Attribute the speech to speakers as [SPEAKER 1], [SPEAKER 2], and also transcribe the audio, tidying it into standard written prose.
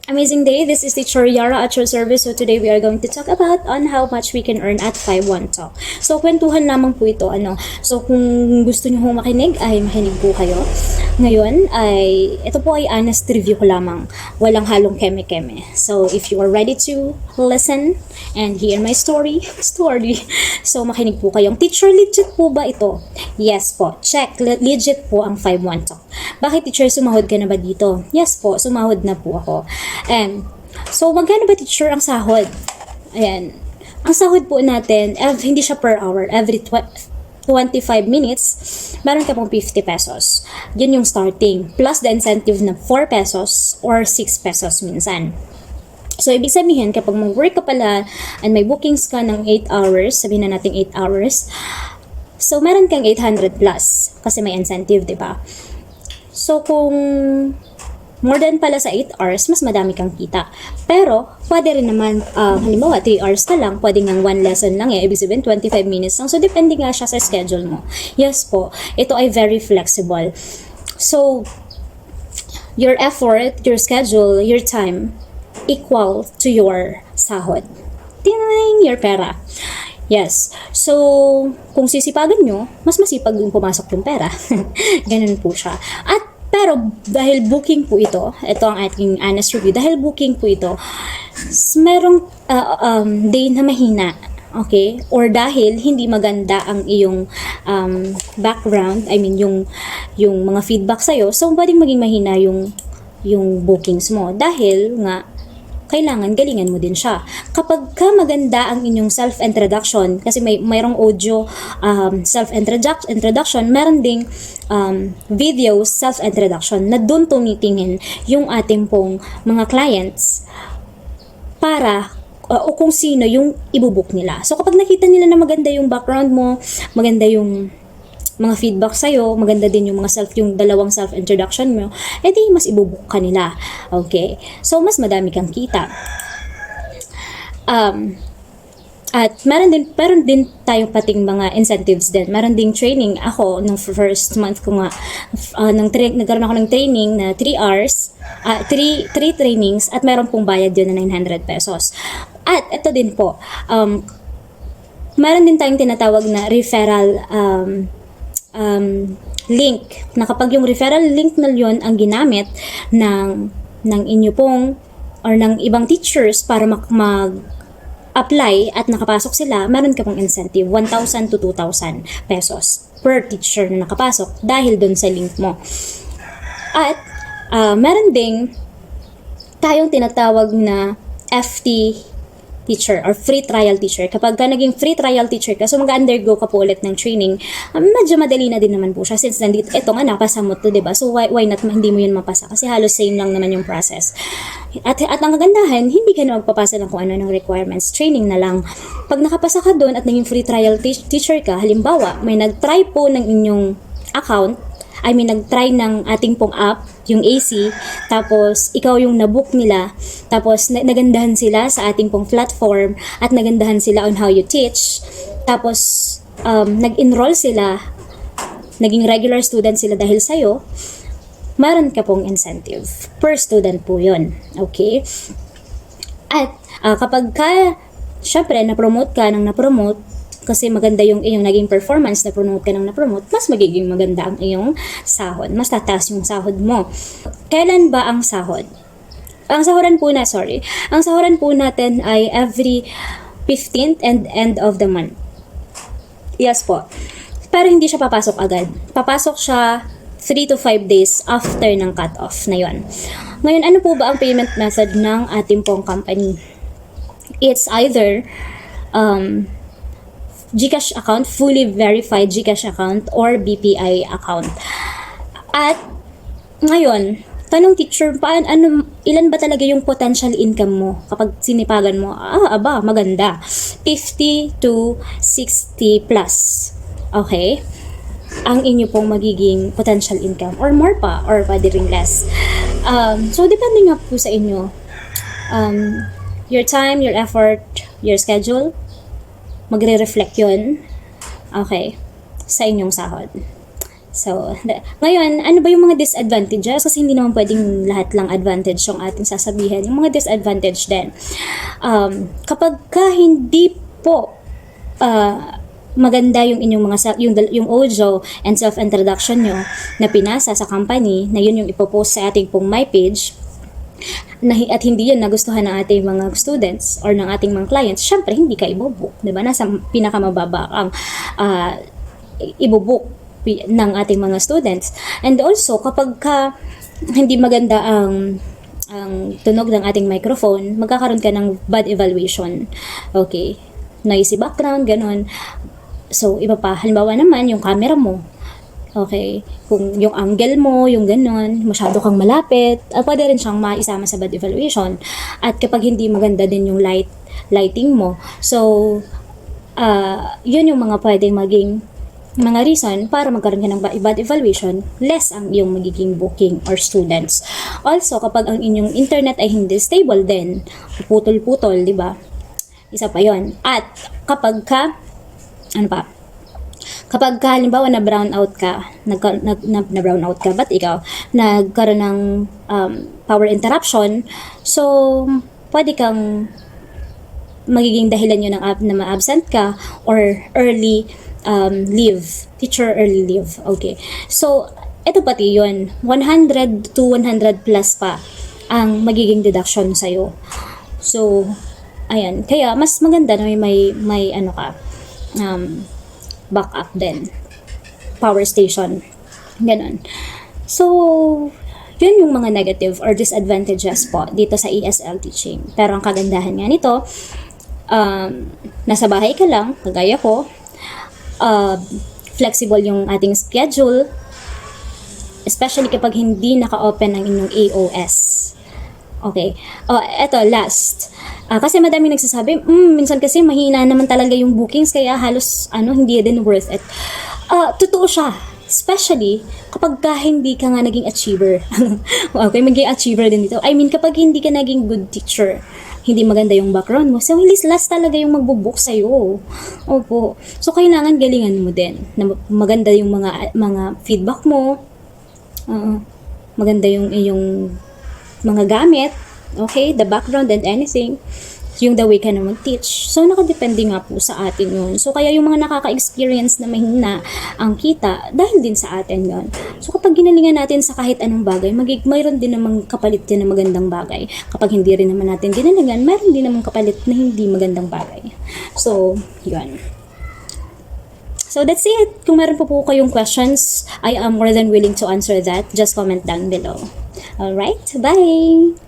[SPEAKER 1] Amazing day. This is Teacher Yara at your service. So today we are going to talk about on how much we can earn at 5-1 Talk. So kwentuhan lamang po ito. So kung gusto niyo hong makinig, ay makinig po kayo. Ngayon ay ito po ay honest review ko lamang. Walang halong keme-keme. So if you are ready to listen and hear my story. So makinig po kayong teacher, legit po ba ito? Yes po. Check. Legit po ang 5-1 Talk. Bakit teacher, sumahod ka na ba dito? Yes po, sumahod na po ako. And, so magkano ba teacher ang sahod? Ayan. Ang sahod po natin, hindi siya per hour, every 25 minutes, meron ka pong 50 pesos. Yun yung starting. Plus the incentive na 4 pesos or 6 pesos minsan. So, ibig sabihin, kapag mag-work ka pala and may bookings ka ng 8 hours, sabihin na natin 8 hours, so meron kang 800 plus kasi may incentive, di ba? So, kung more than pala sa 8 hours, mas madami kang kita. Pero, pwede rin naman, halimbawa, 3 hours ka lang, pwede nga 1 lesson lang ibig sabihin, 25 minutes lang. So, depende nga siya sa schedule mo. Yes po, ito ay very flexible. So, your effort, your schedule, your time, equal to your sahod. Tining your pera. Yes. So, kung sisipagan nyo, mas masipag yung pumasok yung pera. Ganun po siya. Pero dahil booking po ito ang ating honest review, dahil booking po ito, merong day na mahina, okay? Or dahil hindi maganda ang iyong background, I mean yung mga feedback sa'yo, so pwedeng maging mahina yung bookings mo. Dahil nga, kailangan galingan mo din siya. Kapag ka maganda ang inyong self-introduction, kasi mayroong audio self-introduction, meron ding video self-introduction na doon tumitingin yung ating pong mga clients para o kung sino yung ibubook nila. So kapag nakita nila na maganda yung background mo, maganda yung mga feedback sa'yo, maganda din yung yung dalawang self-introduction mo, edi mas ibubook ka nila. Okay? So, mas madami kang kita. At meron din tayong pating mga incentives din. Meron ding training. Ako, nung first month ko nga, nagkaroon ako ng training na 3 hours, 3 trainings, at meron pong bayad yun na 900 pesos. At ito din po, meron din tayong tinatawag na referral link, na kapag yung referral link na yun ang ginamit ng inyo pong or ng ibang teachers para mag-apply at nakapasok sila, meron ka pong incentive 1,000 to 2,000 pesos per teacher na nakapasok dahil dun sa link mo. At meron ding tayong tinatawag na FT teacher or free trial teacher. Kapag ka naging free trial teacher ka, so mag-undergo ka po ulit ng training, medyo madali na din naman po siya since nandito, eto nga, napasa mo to, diba? So why not hindi mo yun mapasa? Kasi halos same lang naman yung process. At ang kagandahan, hindi ka na magpapasa ng kung ano ng requirements. Training na lang. Pag nakapasa ka doon at naging free trial teacher ka, halimbawa, may nag-try po ng inyong account, nag-try ng ating pong app, yung AC, tapos ikaw yung nabook nila, tapos nagandahan sila sa ating pong platform, at nagandahan sila on how you teach, tapos nag-enroll sila, naging regular student sila dahil sa'yo, meron ka pong incentive. Per student po yun. Okay? At kapag ka, syempre, na-promote ka ng na-promote, kasi maganda yung iyong naging performance, na-promote ka ng na-promote, mas magiging maganda ang iyong sahod. Mas tataas yung sahod mo. Kailan ba ang sahod? Ang sahuran po natin ay every 15th and end of the month. Yes po. Pero hindi siya papasok agad. Papasok siya 3 to 5 days after ng cut-off na yon. Ngayon, ano po ba ang payment method ng ating pong company? It's either GCash account, fully verified GCash account, or BPI account. At ngayon, tanong teacher, ilan ba talaga yung potential income mo kapag sinipagan mo? Maganda. 50 to 60 plus. Okay? Ang inyo pong magiging potential income, or more pa, or pwede rin less. So, depende nga po sa inyo. Your time, your effort, your schedule, magre-reflect yun, okay, sa inyong sahod. So, ngayon, ano ba yung mga disadvantages? Kasi hindi naman pwedeng lahat lang advantage yung ating sasabihin. Yung mga disadvantage din. Kapag ka hindi po maganda yung inyong yung audio and self-introduction nyo na pinasa sa company, na yun yung ipopost sa ating pong my page, at hindi yan nagustuhan ng ating mga students or ng ating mga clients, syempre hindi ka ibobook, 'di ba? Nasa pinakamababa ang ibobook ng ating mga students. And also, kapag ka hindi maganda ang tunog ng ating microphone, magkakaroon ka ng bad evaluation. Okay? Noisy background, ganon. So, iba pa. Halimbawa naman, yung camera mo. Okay? Kung yung angle mo, yung ganon, masyado kang malapit, pwede rin siyang maisama sa bad evaluation. At kapag hindi maganda din yung lighting mo, so, yun yung mga pwedeng maging mga reason para magkaroon ka ng bad evaluation, less ang iyong magiging booking or students. Also, kapag ang inyong internet ay hindi stable din, putol-putol, di ba? Isa pa yon. At kapag ka, kapag ka, halimbawa na brown out ka, na brown out ka, but ikaw, nagkaroon ng power interruption, so, pwede kang magiging dahilan yun na ma-absent ka or early leave, teacher early leave. Okay. So, ito pati yun. 100 to 100 plus pa ang magiging deduction sa'yo. So, ayan. Kaya, mas maganda na may backup din. Power station. Ganon. So, yun yung mga negative or disadvantages po dito sa ESL teaching. Pero ang kagandahan nga nito, nasa bahay ka lang, kagaya ko, flexible yung ating schedule, especially kapag hindi naka-open ang inyong AOS. Okay. Eto, last. Kasi madami nagsasabi, minsan kasi mahina naman talaga yung bookings, kaya halos, hindi din worth it. Totoo siya. Especially, kapag hindi ka nga naging achiever. Okay, maging achiever din dito. I mean, kapag hindi ka naging good teacher, hindi maganda yung background mo, so last talaga yung magbubook sa'yo. Opo. So, kailangan galingan mo din. Na maganda yung mga feedback mo. Maganda yung iyong mga gamit. Okay? The background and anything. Yung the way ka na mag-teach. So, nakadepende nga po sa atin yun. So, kaya yung mga nakaka-experience na mahina ang kita, dahil din sa atin yun. So, kapag ginalingan natin sa kahit anong bagay, mayroon din namang kapalit din na magandang bagay. Kapag hindi rin naman natin ginalingan, mayroon din namang kapalit na hindi magandang bagay. So, yun. So, that's it. Kung meron po kayong questions, I am more than willing to answer that. Just comment down below. Alright? Bye!